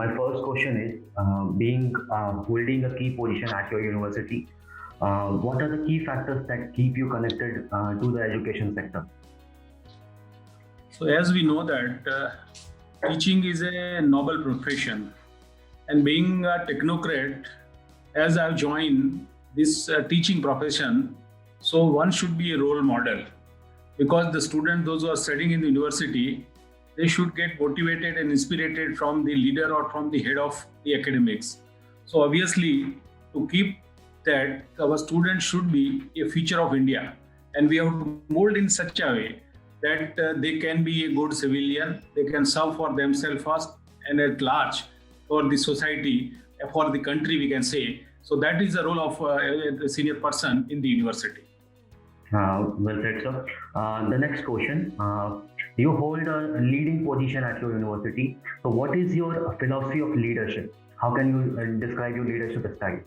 my first question is, being holding a key position at your university, what are the key factors that keep you connected to the education sector? So, as we know that teaching is a noble profession, and being a technocrat, as I've joined this teaching profession, so one should be a role model because the student, those who are studying in the university, they should get motivated and inspired from the leader or from the head of the academics. So, obviously, to keep that, our students should be a future of India, and we have to mold in such a way that they can be a good civilian, they can serve for themselves first and at large for the society, for the country, we can say. So that is the role of a senior person in the university. Well said, sir. The next question. You hold a leading position at your university. So, what is your philosophy of leadership? How can you describe your leadership style?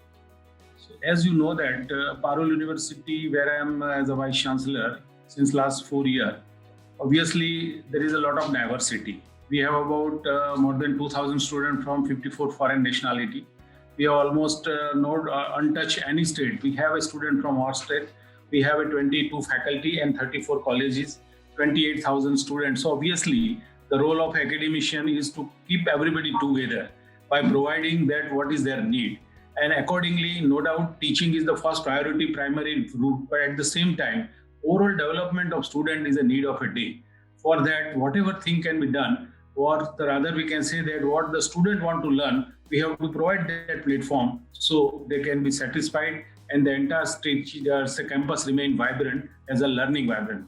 So as you know that Parul University, where I am as a Vice Chancellor since last 4 years, obviously there is a lot of diversity. We have about more than 2,000 students from 54 foreign nationality. We have almost not untouched any state. We have a student from our state. We have a 22 faculty and 34 colleges, 28,000 students. So obviously, the role of academician is to keep everybody together by providing that what is their need. And accordingly, no doubt, teaching is the first priority, primary route. But at the same time, overall development of student is a need of a day. For that, whatever thing can be done, or rather we can say that what the student want to learn, we have to provide that platform so they can be satisfied and the entire state campus remain vibrant as a learning vibrant.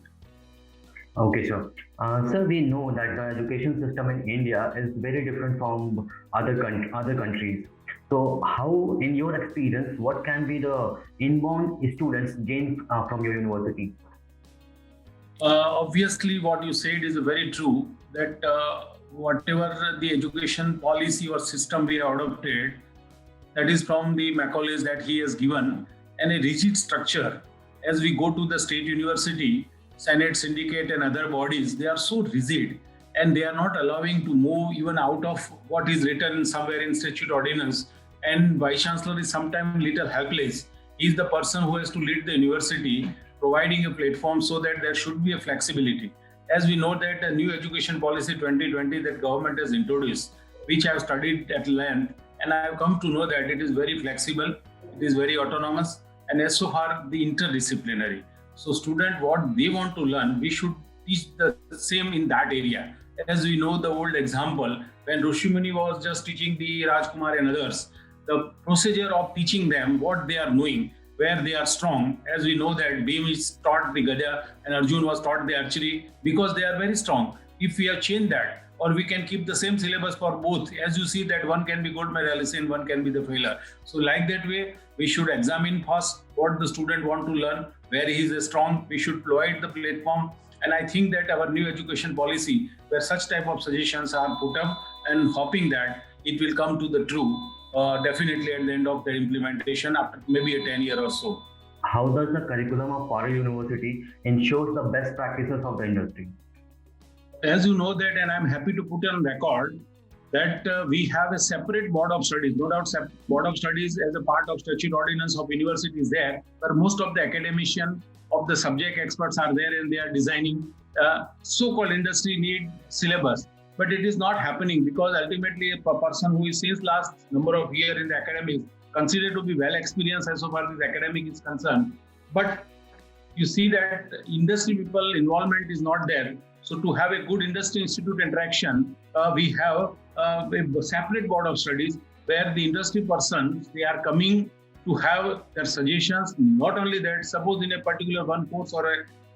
Okay, sir. Sir, we know that the education system in India is very different from other countries. So, how, in your experience, what can be the inbound students gain from your university? Obviously, what you said is very true that whatever the education policy or system we have adopted, that is from the Macaulay's that he has given, and a rigid structure. As we go to the state university, Senate, syndicate, and other bodies, they are so rigid and they are not allowing to move even out of what is written somewhere in statute ordinance. And Vice Chancellor is sometimes little helpless. He is the person who has to lead the university, providing a platform so that there should be a flexibility. As we know that a new education policy 2020 that government has introduced, which I have studied at length, and I have come to know that it is very flexible, it is very autonomous, and as so far the interdisciplinary. So student, what they want to learn, we should teach the same in that area. As we know the old example, when Rushimuni was just teaching the Rajkumar and others, the procedure of teaching them what they are knowing, where they are strong. As we know that Bhim is taught the Gada and Arjun was taught the archery because they are very strong. If we have changed that, or we can keep the same syllabus for both, as you see that one can be gold medalist and one can be the failure. So like that way, we should examine first what the student want to learn, where he is strong, we should provide the platform. And I think that our new education policy, where such type of suggestions are put up and hoping that it will come to the true, definitely at the end of the implementation after maybe a 10 year or so. How does the curriculum of Parul University ensures the best practices of the industry? As you know that, and I'm happy to put on record that we have a separate board of studies. No doubt, board of studies as a part of statute ordinance of university is there, where most of the academician of the subject experts are there and they are designing so-called industry need syllabus. But it is not happening because ultimately a person who is since last number of years in the academics considered to be well experienced as far as academic is concerned. But you see that industry people involvement is not there. So to have a good industry institute interaction, we have a separate board of studies where the industry persons, they are coming to have their suggestions. Not only that, suppose in a particular one course or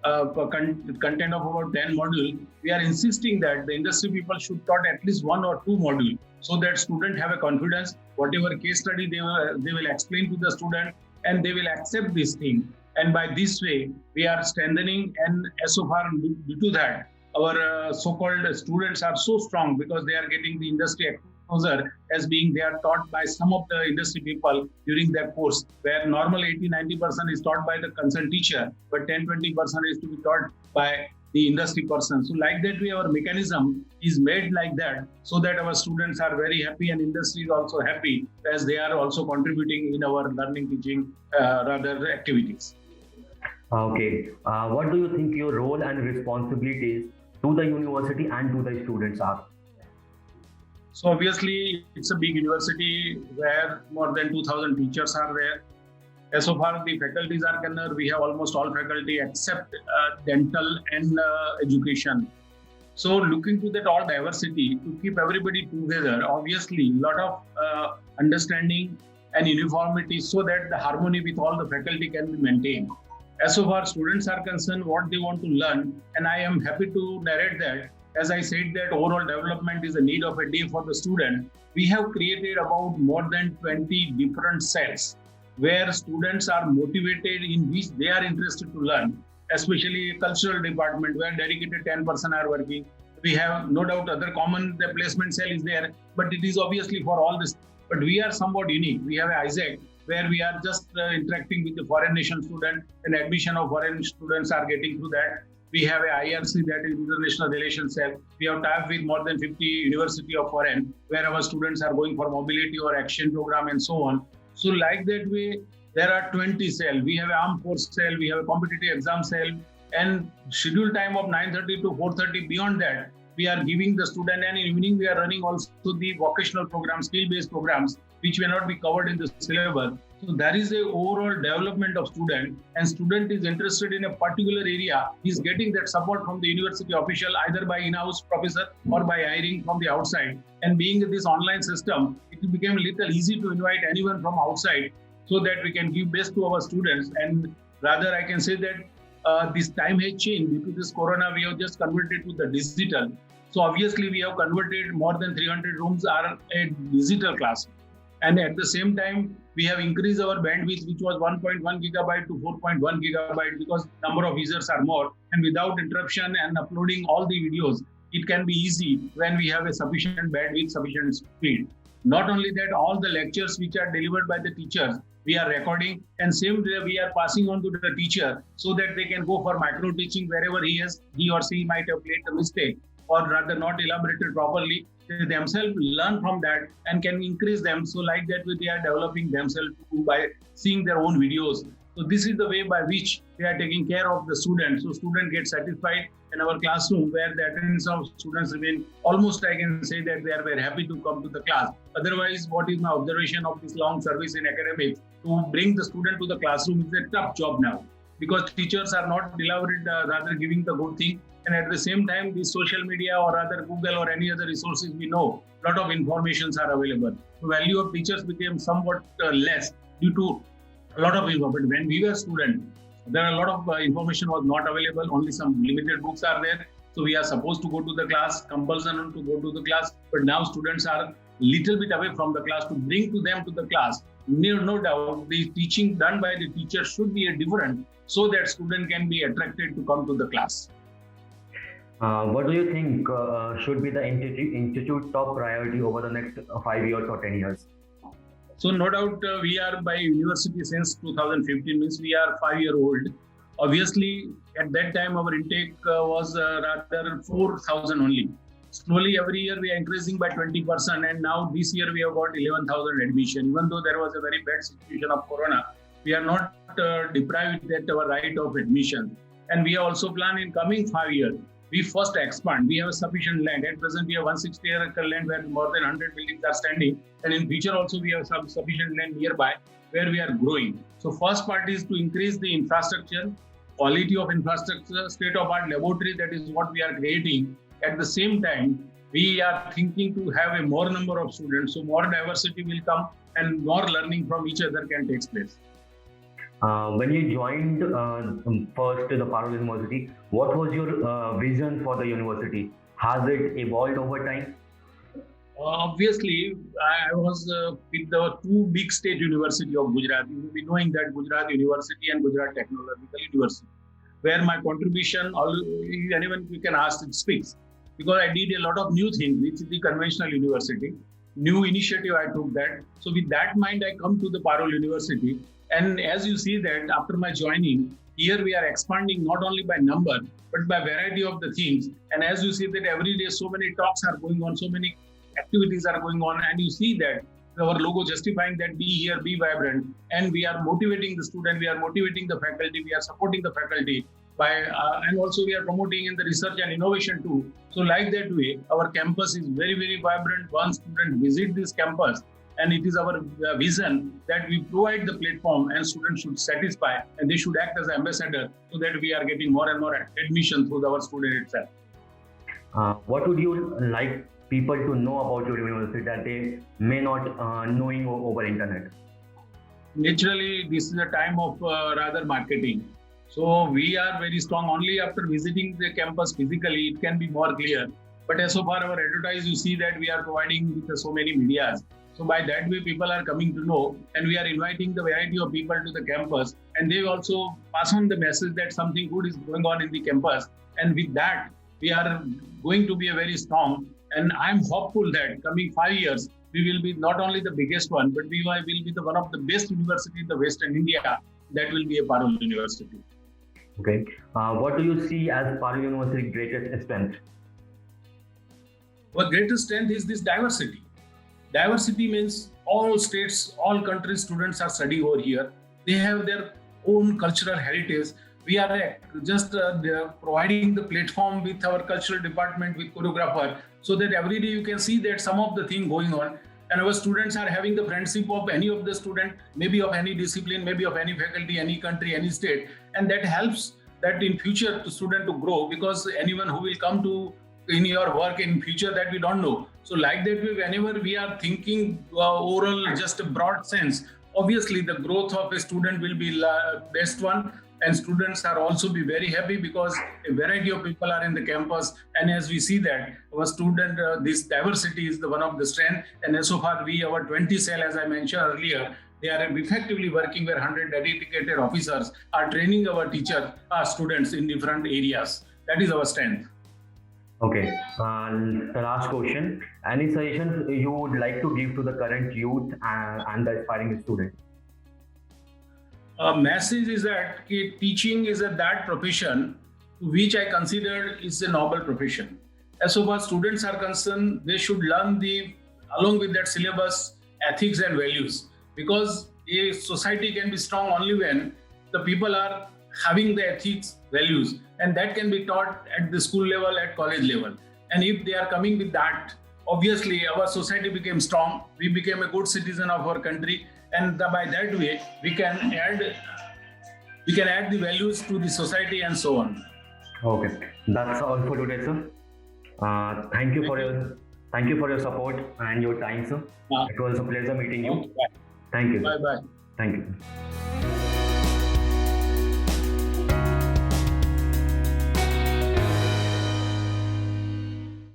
a content of about 10 modules, we are insisting that the industry people should taught at least 1 or 2 modules so that students have a confidence, whatever case study they will explain to the student and they will accept this thing. And by this way, we are strengthening, and as so far due to that, our so-called students are so strong because they are getting the industry exposure as being they are taught by some of the industry people during their course, where normal 80-90% is taught by the concerned teacher, but 10-20% is to be taught by the industry person. So like that way, our mechanism is made like that so that our students are very happy and industry is also happy as they are also contributing in our learning, teaching, rather activities. Okay. What do you think your role and responsibilities to the university and to the students are? So obviously, it's a big university where more than 2,000 teachers are there. As so far the faculties are concerned, we have almost all faculty except dental and education. So looking to that all diversity to keep everybody together, obviously a lot of understanding and uniformity so that the harmony with all the faculty can be maintained. As so far students are concerned, what they want to learn, and I am happy to narrate that. As I said that overall development is a need of a day for the student. We have created about more than 20 different cells where students are motivated in which they are interested to learn, especially cultural department where dedicated 10% are working. We have no doubt other common the placement cell is there, but it is obviously for all this. But we are somewhat unique. We have ISAC where we are just interacting with the foreign nation student and admission of foreign students are getting through that. We have a IRC, that is International Relations Cell. We have tied with more than 50 University of Foreign where our students are going for mobility or action program and so on. So like that way, there are 20 cells. We have an armed force cell, we have a competitive exam cell, and schedule time of 9:30 to 4:30. Beyond that, we are giving the student, and in evening we are running also the vocational programs, skill-based programs, which may not be covered in the syllabus. So there is a overall development of student, and student is interested in a particular area. He is getting that support from the university official, either by in-house professor or by hiring from the outside. And being in this online system, it became a little easy to invite anyone from outside so that we can give best to our students. And rather, I can say that this time has changed due to this corona. We have just converted to the digital. So obviously, we have converted more than 300 rooms are a digital class. And at the same time, we have increased our bandwidth, which was 1.1 gigabyte to 4.1 gigabyte because number of users are more. And without interruption and uploading all the videos, it can be easy when we have a sufficient bandwidth, sufficient speed. Not only that, all the lectures which are delivered by the teachers, we are recording, and same way we are passing on to the teacher so that they can go for micro teaching wherever he or she might have made a mistake or rather not elaborated properly. They themselves learn from that and can increase them. So like that way they are developing themselves by seeing their own videos. So this is the way by which they are taking care of the students. So students get satisfied in our classroom where the attendance of students remain almost, I can say that they are very happy to come to the class. Otherwise, what is my observation of this long service in academics, to bring the student to the classroom is a tough job now because teachers are not elaborate, rather giving the good thing. And at the same time, the social media or other Google or any other resources, we know a lot of informations are available. The value of teachers became somewhat less due to a lot of information. When we were students, there are a lot of information was not available. Only some limited books are there. So we are supposed to go to the class, compulsion to go to the class. But now students are little bit away from the class to bring to them to the class. No doubt, the teaching done by the teacher should be a different so that student can be attracted to come to the class. What do you think should be the institute top priority over the next 5 years or 10 years? So no doubt we are by university since 2015, means we are 5-year-old. Obviously, at that time our intake was rather 4,000 only. Slowly every year we are increasing by 20%, and now this year we have got 11,000 admission. Even though there was a very bad situation of corona, we are not deprived that our right of admission. And we also plan in coming 5 years, we first expand. We have sufficient land. At present, we have 160 acre land where more than 100 buildings are standing. And in future also, we have some sufficient land nearby where we are growing. So first part is to increase the infrastructure, quality of infrastructure, state-of-art laboratory. That is what we are creating. At the same time, we are thinking to have a more number of students. So more diversity will come and more learning from each other can take place. When you joined first the Parul University, what was your vision for the university? Has it evolved over time? Obviously, I was with the two big state university of Gujarat. You will be knowing that Gujarat University and Gujarat Technological University, where my contribution, anyone you can ask, it speaks. Because I did a lot of new things with the conventional university, new initiative I took that. So with that mind, I come to the Parul University. And as you see that after my joining, Here we are expanding not only by number, but by variety of the things. And as you see that every day so many talks are going on, so many activities are going on, and you see that our logo justifying that be here, be vibrant, and we are motivating the student, we are motivating the faculty, we are supporting the faculty by, and also we are promoting in the research and innovation too. So like that way, our campus is very, very vibrant. Once student visit this campus, and it is our vision that we provide the platform and students should satisfy and they should act as ambassador so that we are getting more and more admission through our student itself. What would you like people to know about your university that they may not knowing over internet? Naturally, this is a time of rather marketing. So we are very strong only after visiting the campus physically, it can be more clear. But as so far our advertise, you see that we are providing with so many medias. So by that way, people are coming to know, and we are inviting the variety of people to the campus, and they also pass on the message that something good is going on in the campus. And with that, we are going to be a very strong. And I'm hopeful that coming 5 years, we will be not only the biggest one, but we will be the one of the best university in the Western India. That will be a Parul University. Okay. What do you see as Parul University's greatest strength? Our greatest strength is this diversity. Diversity means all states, all countries' students are studying over here. They have their own cultural heritage. We are just providing the platform with our cultural department, with choreographer, so that every day you can see that some of the thing going on. And our students are having the friendship of any of the student, maybe of any discipline, maybe of any faculty, any country, any state. And that helps that in future the student to grow, because anyone who will come to in your work in future that we don't know. So like that way, whenever we are thinking overall just a broad sense, obviously the growth of a student will be best one, and students are also be very happy because a variety of people are in the campus. And as we see that our student, this diversity is the one of the strength. And as so far our 20 cell, as I mentioned earlier, they are effectively working where 100 dedicated officers are training our teachers, our students in different areas. That is our strength. Okay. The last question. Any suggestions you would like to give to the current youth and the aspiring students? Message is that teaching is that profession which I consider is a noble profession. As so far students are concerned, they should learn along with that syllabus, ethics and values, because a society can be strong only when the people are having the ethics, values, and that can be taught at the school level, at college level. And if they are coming with that, obviously our society became strong, we became a good citizen of our country, and by that way we can add the values to the society and so on. Okay, that's all for today, sir. Thank you for your support and your time, sir. It was a pleasure meeting you. Okay, bye. Thank you. Bye bye. Thank you.